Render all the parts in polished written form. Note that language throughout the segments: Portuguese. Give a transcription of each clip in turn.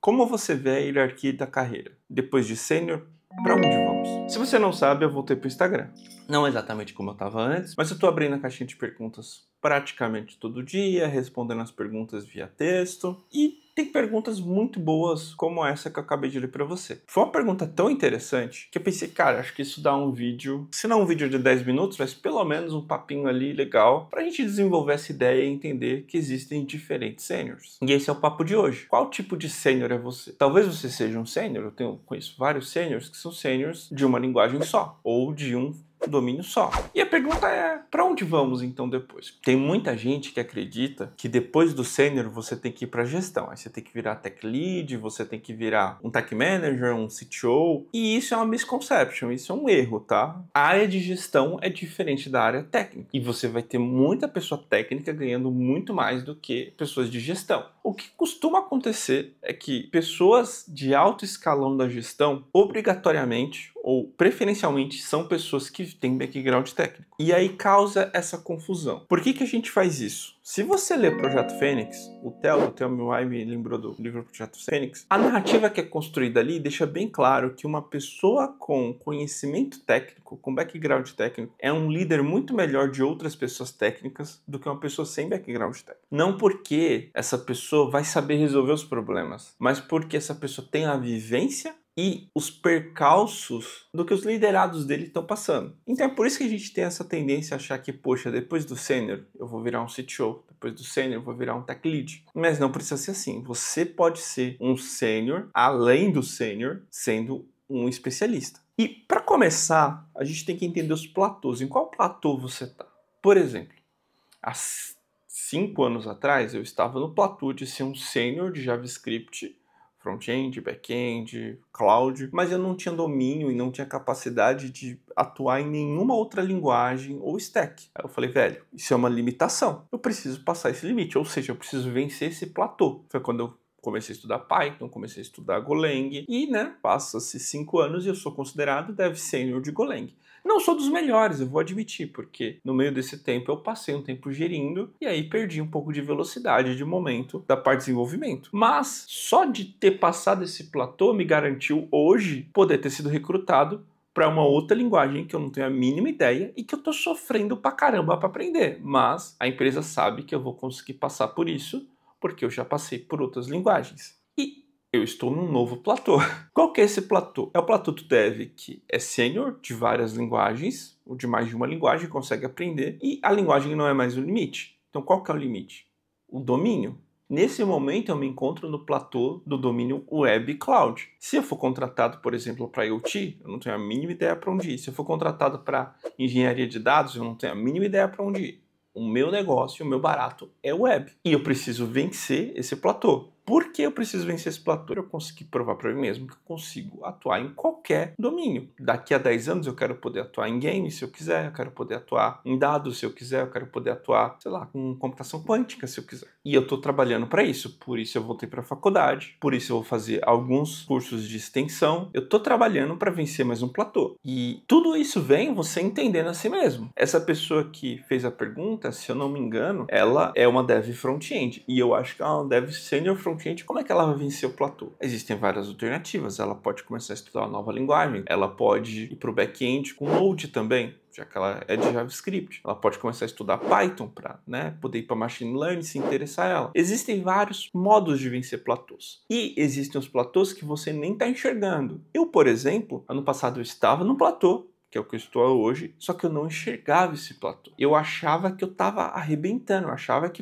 Como você vê a hierarquia da carreira? Depois de sênior, para onde vamos? Se você não sabe, eu voltei pro Instagram. Não exatamente como eu estava antes, mas eu tô abrindo a caixinha de perguntas praticamente todo dia, respondendo as perguntas via texto e tem perguntas muito boas como essa que eu acabei de ler para você. Foi uma pergunta tão interessante que eu pensei, cara, acho que isso dá um vídeo, se não um vídeo de 10 minutos, mas pelo menos um papinho ali legal pra gente desenvolver essa ideia e entender que existem diferentes sêniors. E esse é o papo de hoje. Qual tipo de sênior é você? Talvez você seja um sênior, conheço vários sêniors que são sêniors de uma linguagem só, ou de um domínio só. E a pergunta é, para onde vamos então depois? Tem muita gente que acredita que depois do sênior você tem que ir para gestão. Aí você tem que virar tech lead, você tem que virar um tech manager, um CTO. E isso é uma misconception, isso é um erro, tá? A área de gestão é diferente da área técnica. E você vai ter muita pessoa técnica ganhando muito mais do que pessoas de gestão. O que costuma acontecer é que pessoas de alto escalão da gestão, obrigatoriamente ou preferencialmente, são pessoas que têm background técnico. E aí causa essa confusão. Por que a gente faz isso? Se você ler Projeto Fênix, o Theo Milay me lembrou do livro Projeto Fênix, a narrativa que é construída ali deixa bem claro que uma pessoa com conhecimento técnico, com background técnico, é um líder muito melhor de outras pessoas técnicas do que uma pessoa sem background técnico. Não porque essa pessoa vai saber resolver os problemas, mas porque essa pessoa tem a vivência e os percalços do que os liderados dele estão passando. Então é por isso que a gente tem essa tendência a achar que, poxa, depois do sênior eu vou virar um CTO, depois do sênior eu vou virar um tech lead. Mas não precisa ser assim. Você pode ser um sênior, além do sênior, sendo um especialista. E para começar, a gente tem que entender os platôs. Em qual platô você está? Por exemplo, há 5 anos atrás eu estava no platô de ser um sênior de JavaScript, front-end, back-end, cloud, mas eu não tinha domínio e não tinha capacidade de atuar em nenhuma outra linguagem ou stack. Aí eu falei, velho, isso é uma limitação. Eu preciso passar esse limite, ou seja, eu preciso vencer esse platô. Foi quando eu comecei a estudar Python, comecei a estudar Golang e, passa-se 5 anos e eu sou considerado dev sênior de Golang. Não sou dos melhores, eu vou admitir, porque no meio desse tempo eu passei um tempo gerindo e aí perdi um pouco de velocidade de momento da parte de desenvolvimento. Mas só de ter passado esse platô me garantiu hoje poder ter sido recrutado para uma outra linguagem que eu não tenho a mínima ideia e que eu tô sofrendo pra caramba para aprender. Mas a empresa sabe que eu vou conseguir passar por isso porque eu já passei por outras linguagens. E eu estou num novo platô. Qual que é esse platô? É o platô do dev que é sênior de várias linguagens, ou de mais de uma linguagem, consegue aprender, e a linguagem não é mais o limite. Então qual que é o limite? O domínio. Nesse momento eu me encontro no platô do domínio Web Cloud. Se eu for contratado, por exemplo, para IoT, eu não tenho a mínima ideia para onde ir. Se eu for contratado para engenharia de dados, eu não tenho a mínima ideia para onde ir. O meu negócio, o meu barato é web. E eu preciso vencer esse platô. Por que eu preciso vencer esse platô? Eu consegui provar para mim mesmo que eu consigo atuar em qualquer domínio. Daqui a 10 anos eu quero poder atuar em games se eu quiser, eu quero poder atuar em dados se eu quiser, eu quero poder atuar, sei lá, com computação quântica se eu quiser. E eu estou trabalhando para isso, por isso eu voltei para a faculdade, por isso eu vou fazer alguns cursos de extensão. Eu estou trabalhando para vencer mais um platô. E tudo isso vem você entendendo a si mesmo. Essa pessoa que fez a pergunta, se eu não me engano, ela é uma dev front-end. E eu acho que ela é uma dev senior front-end. Como é que ela vai vencer o platô? Existem várias alternativas. Ela pode começar a estudar uma nova linguagem. Ela pode ir para o back-end com Node também, já que ela é de JavaScript. Ela pode começar a estudar Python para poder ir para Machine Learning se interessar ela. Existem vários modos de vencer platôs. E existem os platôs que você nem está enxergando. Eu, por exemplo, ano passado eu estava no platô, que é o que eu estou hoje, só que eu não enxergava esse platô. Eu achava que eu estava arrebentando, eu achava que,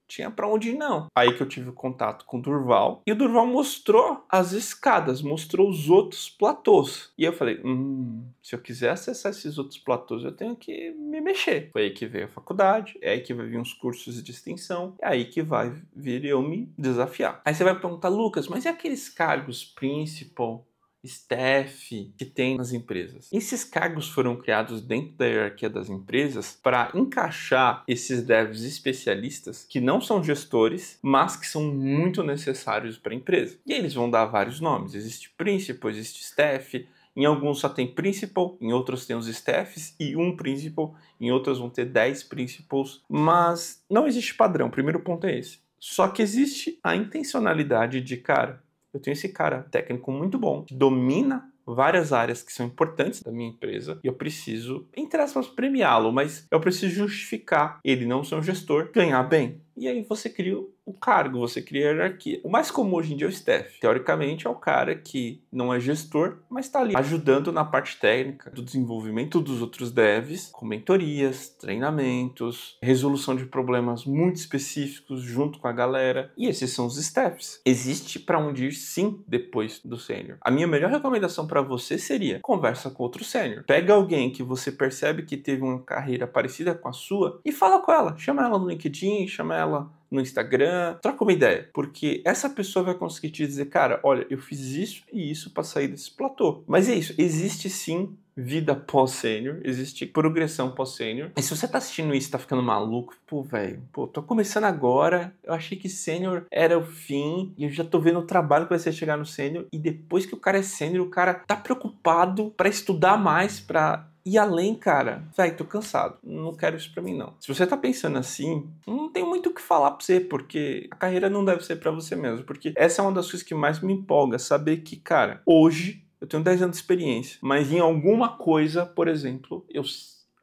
tinha pra onde ir não. Aí que eu tive contato com o Durval, e o Durval mostrou as escadas, mostrou os outros platôs. E eu falei, se eu quiser acessar esses outros platôs, eu tenho que me mexer. Foi aí que veio a faculdade, é aí que vai vir uns cursos de extensão, é aí que vai vir eu me desafiar. Aí você vai perguntar, Lucas, mas e aqueles cargos principal, staff que tem nas empresas? Esses cargos foram criados dentro da hierarquia das empresas para encaixar esses devs especialistas que não são gestores, mas que são muito necessários para a empresa. E eles vão dar vários nomes. Existe principal, existe staff. Em alguns só tem principal, em outros tem os staffs e um principal, em outros vão ter 10 principals, mas não existe padrão. O primeiro ponto é esse. Só que existe a intencionalidade de, cara, eu tenho esse cara técnico muito bom, que domina várias áreas que são importantes da minha empresa e eu preciso, entre aspas, premiá-lo, mas eu preciso justificar ele não ser um gestor, ganhar bem. E aí você cria o cargo, você cria a hierarquia. O mais comum hoje em dia é o staff. Teoricamente é o cara que não é gestor, mas está ali ajudando na parte técnica do desenvolvimento dos outros devs, com mentorias, treinamentos, resolução de problemas muito específicos junto com a galera. E esses são os staffs. Existe para onde ir sim depois do sênior. A minha melhor recomendação para você seria conversa com outro sênior. Pega alguém que você percebe que teve uma carreira parecida com a sua e fala com ela. Chama ela no LinkedIn, chama ela no Instagram, troca uma ideia, porque essa pessoa vai conseguir te dizer, cara, olha, eu fiz isso e isso para sair desse platô. Mas é isso, existe sim vida pós-sênior, existe progressão pós-sênior. E se você tá assistindo isso e tá ficando maluco, pô, velho, tô começando agora, eu achei que sênior era o fim, e eu já tô vendo o trabalho que vai ser chegar no sênior, e depois que o cara é sênior, o cara tá preocupado para estudar mais, para e além, cara, véi, tô cansado. Não quero isso pra mim, não. Se você tá pensando assim, não tem muito o que falar pra você, porque a carreira não deve ser pra você mesmo. Porque essa é uma das coisas que mais me empolga, saber que, cara, hoje eu tenho 10 anos de experiência, mas em alguma coisa, por exemplo, eu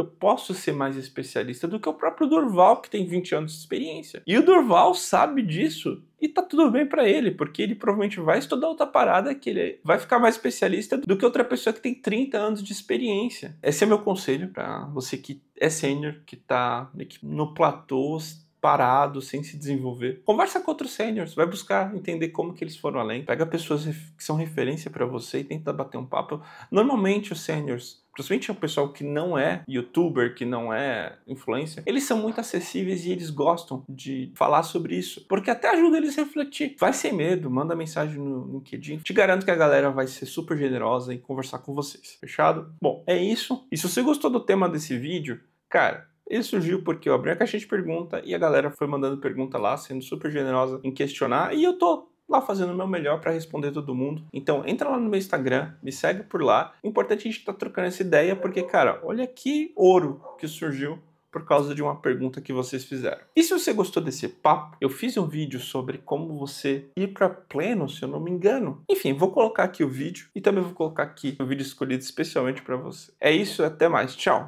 posso ser mais especialista do que o próprio Durval, que tem 20 anos de experiência. E o Durval sabe disso. E tá tudo bem pra ele, porque ele provavelmente vai estudar outra parada que ele vai ficar mais especialista do que outra pessoa que tem 30 anos de experiência. Esse é meu conselho pra você que é sênior, que tá no platô, parado, sem se desenvolver. Conversa com outros sêniors, vai buscar entender como que eles foram além. Pega pessoas que são referência pra você e tenta bater um papo. Normalmente os sêniors, principalmente o pessoal que não é youtuber, que não é influencer, eles são muito acessíveis e eles gostam de falar sobre isso, porque até ajuda eles a refletir. Vai sem medo, manda mensagem no LinkedIn. Te garanto que a galera vai ser super generosa em conversar com vocês. Fechado? Bom, é isso. E se você gostou do tema desse vídeo, cara, ele surgiu porque eu abri a caixinha de pergunta e a galera foi mandando pergunta lá, sendo super generosa em questionar, e eu tô lá fazendo o meu melhor para responder todo mundo. Então entra lá no meu Instagram, me segue por lá. O importante é a gente estar trocando essa ideia, porque, cara, olha que ouro que surgiu por causa de uma pergunta que vocês fizeram. E se você gostou desse papo, eu fiz um vídeo sobre como você ir para pleno, se eu não me engano. Enfim, vou colocar aqui o vídeo e também vou colocar aqui o vídeo escolhido especialmente para você. É isso, até mais. Tchau!